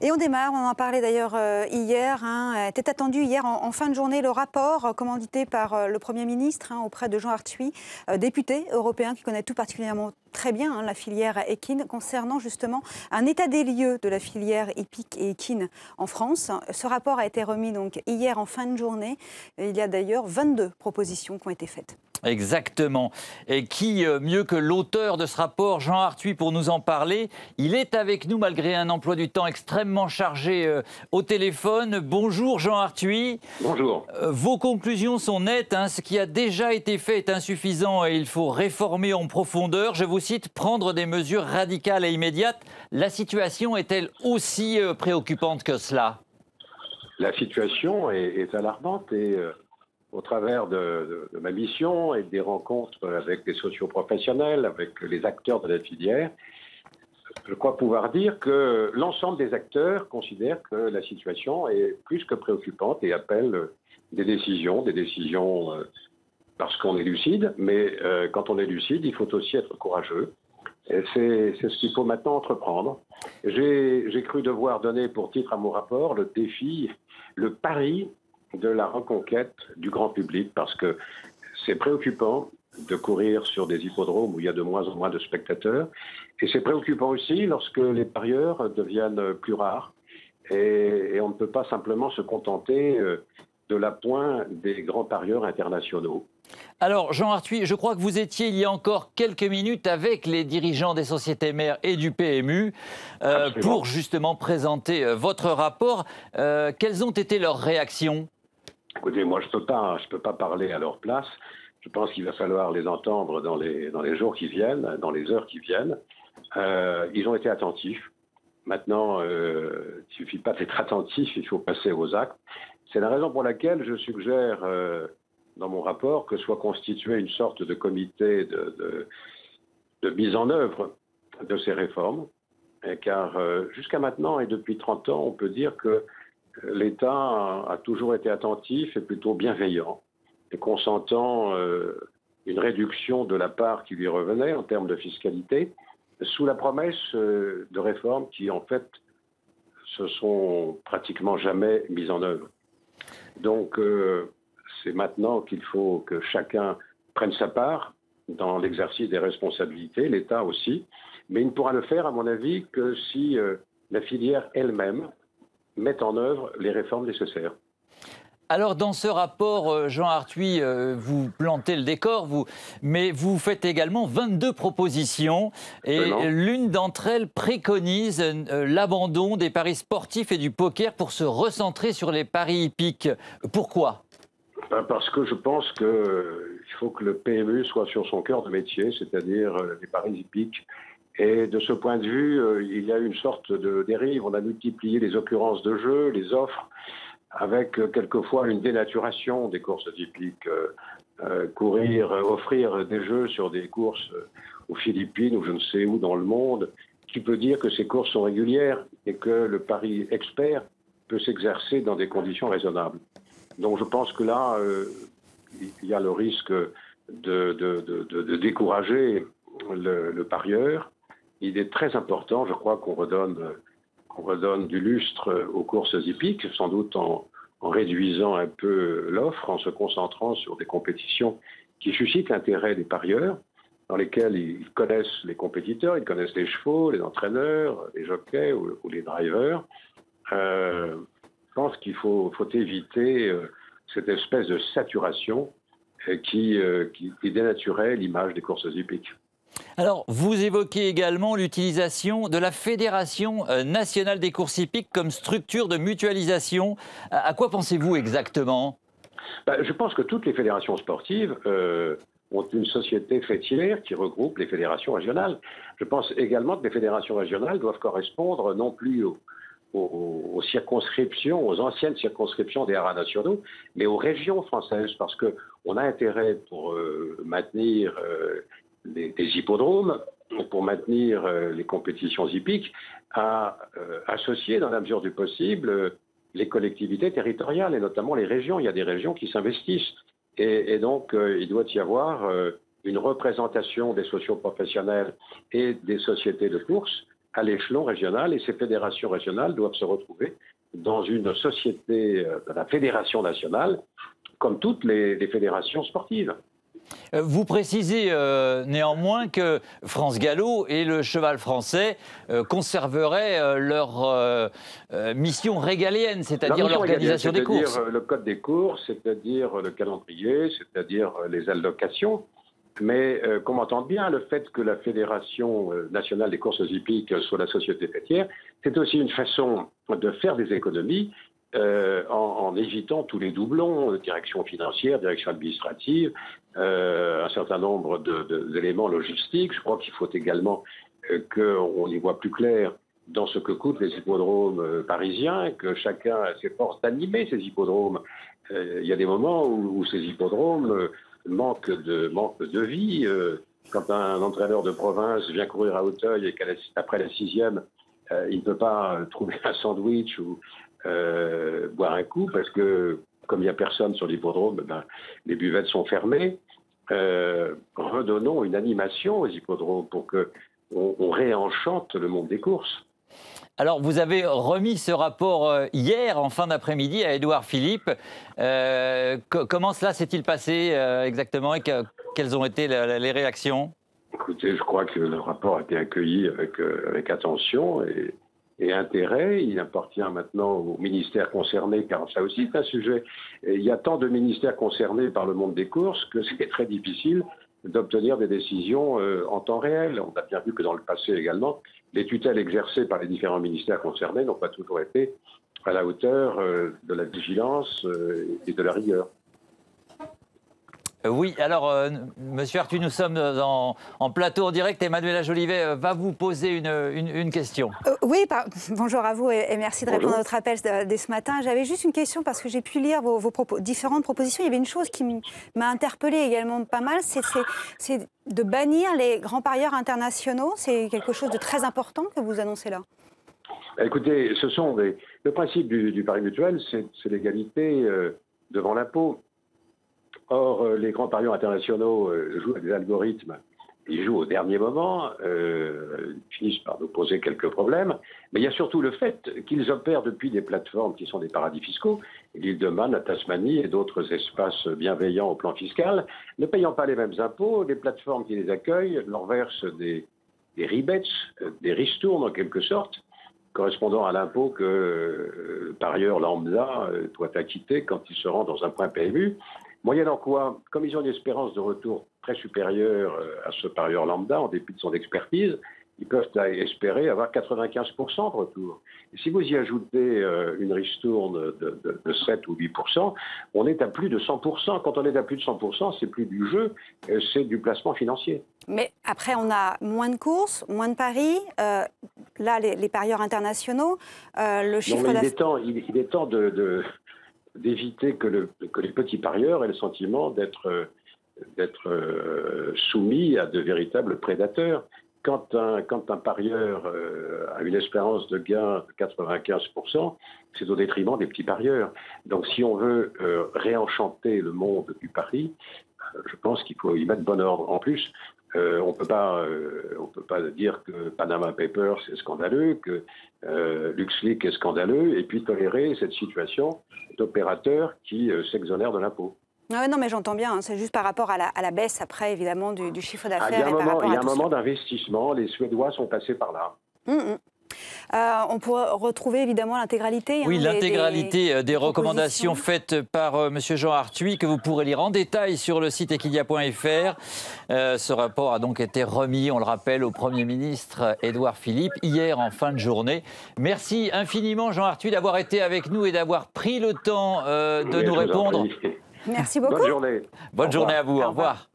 Et on démarre, on en parlait d'ailleurs hier, était attendu hier en fin de journée le rapport commandité par le Premier ministre auprès de Jean Arthuis, député européen qui connaît tout particulièrement très bien la filière équine, concernant justement un état des lieux de la filière hippique et équine en France. Ce rapport a été remis donc hier en fin de journée. Il y a d'ailleurs 22 propositions qui ont été faites. Exactement. Et qui mieux que l'auteur de ce rapport, Jean Arthuis, pour nous en parler. Il est avec nous malgré un emploi du temps extrêmement chargé au téléphone. Bonjour Jean Arthuis. Bonjour. Vos conclusions sont nettes. Ce qui a déjà été fait est insuffisant et il faut réformer en profondeur. Je vous cite, prendre des mesures radicales et immédiates. La situation est-elle aussi préoccupante que cela? La situation est alarmante et au travers de ma mission et des rencontres avec les socioprofessionnels, avec les acteurs de la filière, je crois pouvoir dire que l'ensemble des acteurs considèrent que la situation est plus que préoccupante et appellent des décisions parce qu'on est lucide, mais quand on est lucide, il faut aussi être courageux. Et c'est ce qu'il faut maintenant entreprendre. J'ai cru devoir donner pour titre à mon rapport le défi, le pari de la reconquête du grand public, parce que c'est préoccupant de courir sur des hippodromes où il y a de moins en moins de spectateurs, et c'est préoccupant aussi lorsque les parieurs deviennent plus rares, et on ne peut pas simplement se contenter de l'appoint des grands parieurs internationaux. Alors, Jean Arthuis, je crois que vous étiez il y a encore quelques minutes avec les dirigeants des sociétés mères et du PMU pour justement présenter votre rapport. Quelles ont été leurs réactions? Écoutez, moi, je peux pas parler à leur place. Je pense qu'il va falloir les entendre dans les jours qui viennent, dans les heures qui viennent. Ils ont été attentifs. Maintenant, il ne suffit pas d'être attentif, il faut passer aux actes. C'est la raison pour laquelle je suggère dans mon rapport que soit constitué une sorte de comité de mise en œuvre de ces réformes. Car jusqu'à maintenant et depuis 30 ans, on peut dire que l'État a toujours été attentif et plutôt bienveillant, et consentant une réduction de la part qui lui revenait en termes de fiscalité, sous la promesse de réformes qui, en fait, se sont pratiquement jamais mises en œuvre. Donc, c'est maintenant qu'il faut que chacun prenne sa part dans l'exercice des responsabilités, l'État aussi, mais il ne pourra le faire, à mon avis, que si la filière elle-même met en œuvre les réformes nécessaires. Alors, dans ce rapport, Jean Arthuis, vous plantez le décor, mais vous faites également 22 propositions. Et l'une d'entre elles préconise l'abandon des paris sportifs et du poker pour se recentrer sur les paris hippiques. Pourquoi? Parce que je pense qu'il faut que le PMU soit sur son cœur de métier, c'est-à-dire les paris hippiques. Et de ce point de vue, il y a une sorte de dérive. On a multiplié les occurrences de jeux, les offres, avec quelquefois une dénaturation des courses hippiques. Offrir des jeux sur des courses aux Philippines ou je ne sais où dans le monde, qui peut dire que ces courses sont régulières et que le pari expert peut s'exercer dans des conditions raisonnables. Donc je pense que là, il y a le risque de décourager le parieur. Il est très important, je crois, qu'on redonne du lustre aux courses hippiques, sans doute en réduisant un peu l'offre, en se concentrant sur des compétitions qui suscitent l'intérêt des parieurs, dans lesquelles ils connaissent les compétiteurs, ils connaissent les chevaux, les entraîneurs, les jockeys ou les drivers. Je pense qu'il faut éviter cette espèce de saturation qui dénaturait l'image des courses hippiques. Alors, vous évoquez également l'utilisation de la Fédération nationale des courses hippiques comme structure de mutualisation. À quoi pensez-vous exactement? Je pense que toutes les fédérations sportives ont une société faîtière qui regroupe les fédérations régionales. Je pense également que les fédérations régionales doivent correspondre non plus aux circonscriptions, aux anciennes circonscriptions des haras nationaux, mais aux régions françaises, parce qu'on a intérêt pour maintenir des hippodromes, pour maintenir les compétitions hippiques, à associer dans la mesure du possible les collectivités territoriales et notamment les régions. Il y a des régions qui s'investissent et donc il doit y avoir une représentation des socioprofessionnels et des sociétés de course à l'échelon régional et ces fédérations régionales doivent se retrouver dans une société, la fédération nationale, comme toutes les fédérations sportives. Vous précisez néanmoins que France Gallo et le cheval français conserveraient leur mission régalienne, c'est-à-dire l'organisation des courses. C'est-à-dire le code des courses, c'est-à-dire le calendrier, c'est-à-dire les allocations. Mais qu'on m'entende bien, le fait que la Fédération nationale des courses hippiques soit la société faîtière, c'est aussi une façon de faire des économies en évitant tous les doublons, direction financière, direction administrative, un certain nombre d'éléments logistiques. Je crois qu'il faut également qu'on y voit plus clair dans ce que coûtent les hippodromes parisiens, que chacun s'efforce d'animer ces hippodromes. Il y a des moments où ces hippodromes manquent de vie. Quand un entraîneur de province vient courir à Auteuil et qu'après la 6e, il ne peut pas trouver un sandwich ou boire un coup parce que, comme il n'y a personne sur l'hippodrome, les buvettes sont fermées. Redonnons une animation aux hippodromes pour qu'on réenchante le monde des courses. Alors, vous avez remis ce rapport hier, en fin d'après-midi, à Édouard Philippe. Comment cela s'est-il passé exactement et quelles ont été les réactions? Écoutez, je crois que le rapport a été accueilli avec attention et intérêt. Il appartient maintenant aux ministères concernés, car ça aussi c'est un sujet. Et il y a tant de ministères concernés par le monde des courses que c'est très difficile d'obtenir des décisions en temps réel. On a bien vu que dans le passé également, les tutelles exercées par les différents ministères concernés n'ont pas toujours été à la hauteur de la vigilance et de la rigueur. Oui, alors, Monsieur Arthuis, nous sommes en plateau en direct. Emmanuela Jolivet va vous poser une question. Oui, bonjour à vous et merci de répondre à notre appel dès ce matin. J'avais juste une question parce que j'ai pu lire vos différentes propositions. Il y avait une chose qui m'a interpellée également pas mal, c'est de bannir les grands parieurs internationaux. C'est quelque chose de très important que vous annoncez là. Écoutez, le principe du pari mutuel, c'est l'égalité devant l'impôt. Or, les grands parieurs internationaux jouent avec des algorithmes, ils jouent au dernier moment, ils finissent par nous poser quelques problèmes, mais il y a surtout le fait qu'ils opèrent depuis des plateformes qui sont des paradis fiscaux, l'île de Man, la Tasmanie et d'autres espaces bienveillants au plan fiscal, ne payant pas les mêmes impôts, les plateformes qui les accueillent leur versent des rebates, des ristournes en quelque sorte, correspondant à l'impôt que le parieur lambda doit acquitter quand il se rend dans un point PMU. Moyennant quoi, comme ils ont une espérance de retour très supérieure à ce parieur lambda, en dépit de son expertise, ils peuvent espérer avoir 95% de retour. Et si vous y ajoutez une ristourne de 7 ou 8%, on est à plus de 100%. Quand on est à plus de 100%, c'est plus du jeu, c'est du placement financier. Mais après, on a moins de courses, moins de paris. Là, les parieurs internationaux, le chiffre d'affaires... Il est temps d'éviter que les petits parieurs aient le sentiment d'être soumis à de véritables prédateurs. Quand un parieur a une espérance de gain de 95%, c'est au détriment des petits parieurs. Donc si on veut réenchanter le monde du pari, je pense qu'il faut y mettre bon ordre. En plus, on peut pas dire que Panama Papers est scandaleux, que LuxLeaks est scandaleux, et puis tolérer cette situation d'opérateurs qui s'exonèrent de l'impôt. Non, mais j'entends bien, hein, c'est juste par rapport à la baisse, après, évidemment, du chiffre d'affaires. Il y a un moment d'investissement, les Suédois sont passés par là. On pourrait retrouver évidemment l'intégralité. Oui, l'intégralité des recommandations faites par M. Jean Arthuis, que vous pourrez lire en détail sur le site equidia.fr. Ce rapport a donc été remis, on le rappelle, au Premier ministre Édouard Philippe, hier en fin de journée. Merci infiniment, Jean Arthuis, d'avoir été avec nous et d'avoir pris le temps de nous répondre. Merci beaucoup. Bonne journée. Bonne journée à vous, au revoir.